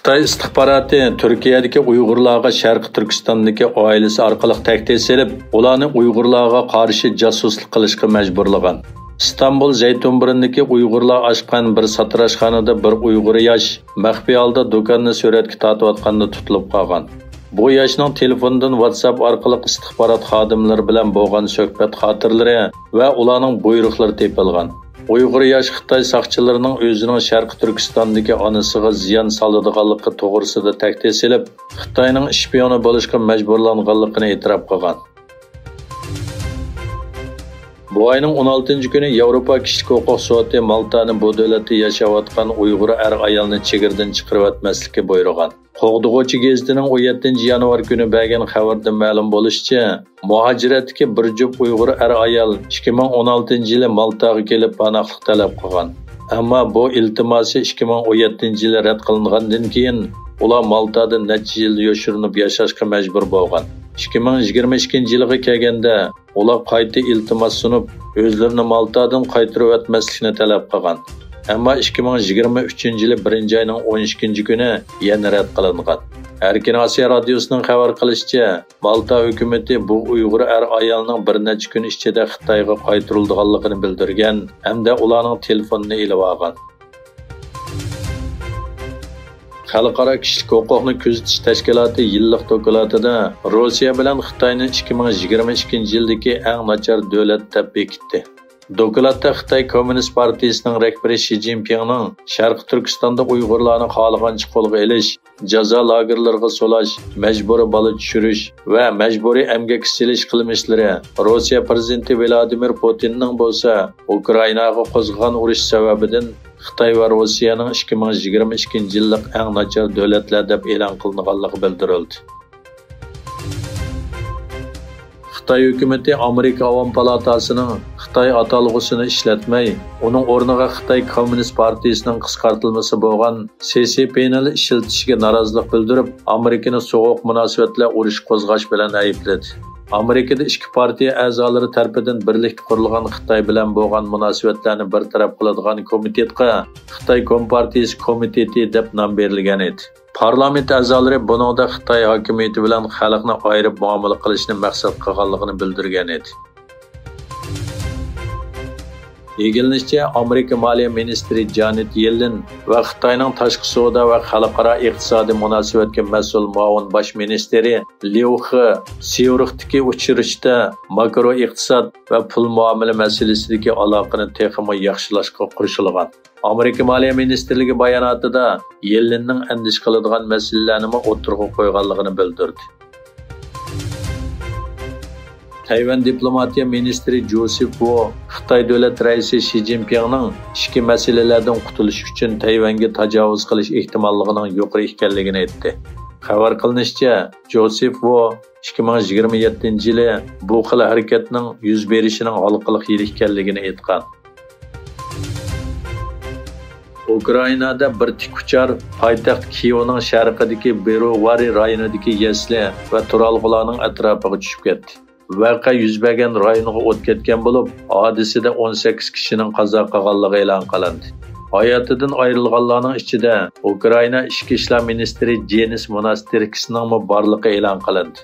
Xitoy istixboroti Turkiyadagi Uyg'urlarga Sharqi Turkistondagi oilasi orqali tahdid selib, ularni Uyg'urlarga qarshi josuslik qilishga majburlagan. İstanbul Zeytinburnu'ndaki Uyg'urlar ochgan bir satrashxonada bir Uyg'ur yosh maxfiy holda do'konni suratga tortayotganda tutilib qolgan. Bu yoshning telefonidan WhatsApp orqali istixborot xodimlari bilan bo'lgan suhbat xotirlari va ularning buyruqlari tepilgan. Uyg'ur yosh Xitoy soqchilarining o'zining Sharqi Turkistondagi onasiga ziyon soladiganligi to'g'risida tahdid selib, Xitoyning shpioni bo'lishga majburlanganligini e'tirof qilgan. Bu ayning 16 kuni Yevropa Kishilik huquq sudi Maltani bu davlatda yashayotgan Uyg'ur ayolni chegirdan chiqarib o'tmaslikka buyurgan. Qo'g'dug'uchi gazetining 17 yanvar kuni bergan xabarda ma'lum bo'lishicha, muhojiratdagi bir jup Uyg'ur ayol 2016-yili Maltaga kelib panohlik talab qilgan. Ammo bu iltimosi 2017-yili rad qilingandan keyin ular Maltada necha yil yoshirinib yashashga majbur bo'lgan. 2022-yilga kelganda ular qayta iltimos sunib, o'zlarini Maltadan qaytarib o'tmaslikni talab qilgan. Ammo 2023-yili 1-oyning 12-kuni yana rad qilingan. Erkin Osiyo radiosining xabar qilishicha, Malta hukumatı bu Uyg'ur ayolning bir necha kun ichida Xitoyga qaytarilganligini bildirgan hamda ularning telefonini ilib olgan. Xalqaro kishilik huquqni kuzatish tashkiloti yillik dokladida Rossiya bilan Xitoyning 2022-yildagi eng nachar davlat deb bekitdi. Dokladda Xitoy Kommunist partiyasining rahbari Xi Jinpingning Sharqi Turkistonda Uyg'urlarni xohlagancha qo'lga olish, jazo lagerlariga solash, majburiy bola tushirish va majburiy emgak silish qilmishlari Rossiya prezidenti Vladimir Putinning bo'lsa, Ukrainaga qo'zg'agan urush sababidan Xitoy va Rossiyaning 2022-yillik eng nachar davlatlar deb e'lon qilinganligi bildirildi. Xitoy hukumatı Amerika Avam palatasining Xitoy atalg'usini ishlatmay, uning o'rniga Xitoy Kommunist partiyasining qisqartirilmasi bo'lgan CCP'ni ishlatishga norozilik bildirib, Amerikani sovuq munosabatlar urush qo'zg'ash bilan aybladi. Amerikada ikki partiya a'zolari tarafidan birlikda qurilgan Xitoy bilan bo'lgan munosabatlarni bartaraf qiladigan komitetga Xitoy Kompartiyasi komiteti deb nom berilgan edi. Parlament a'zolari buningda Xitoy hokimiyati bilan xalqni ayirib muomala qilishni maqsad qilganligini bildirgan edi. Egilnishicha, Amerika Moliya ministri Janet Yellen va Xitoyning tashqi savdo va xalqaro iqtisodiy munosabatga mas'ul muavin bosh ministri Liu He Syurixdagi uchrashuvda makroiqtisod va pul muomala masalasidagi aloqani texmo yaxshilashga qo'shilgan. Amerika Moliya ministrligi bayonotida Yellenning andish qiladigan masalalarni o'tirg'a qo'yganligini bildirdi. Tayvan diplomatiya ministri Joseph Wu Xitoy davlat raisi Xi Jinpingning ichki masalalardan qutulish uchun Tayvanga tajovuz qilish ehtimolligining yuqori ekanligini aytdi. Xabar qilinishicha, Joseph Wu 2027-yili bu xil harakatning yuz berishining halqaliq yil ekanligini aytgan. Ukrainada bir tikuchar poytaxt Kiyevning sharqidagi Berovari rayonidagi yasli va turalg'ularning atrofiga tushib ketdi. Voqea yuz bergan rayonga o't ketgan bo'lib, hodisada 18 kishining qazo qilganligi e'lon qilindi. Hayotidan ayrilganlarning ichida Ukraina ichki ishlar ministri Denis Monastirskiyning borligi e'lon qilindi.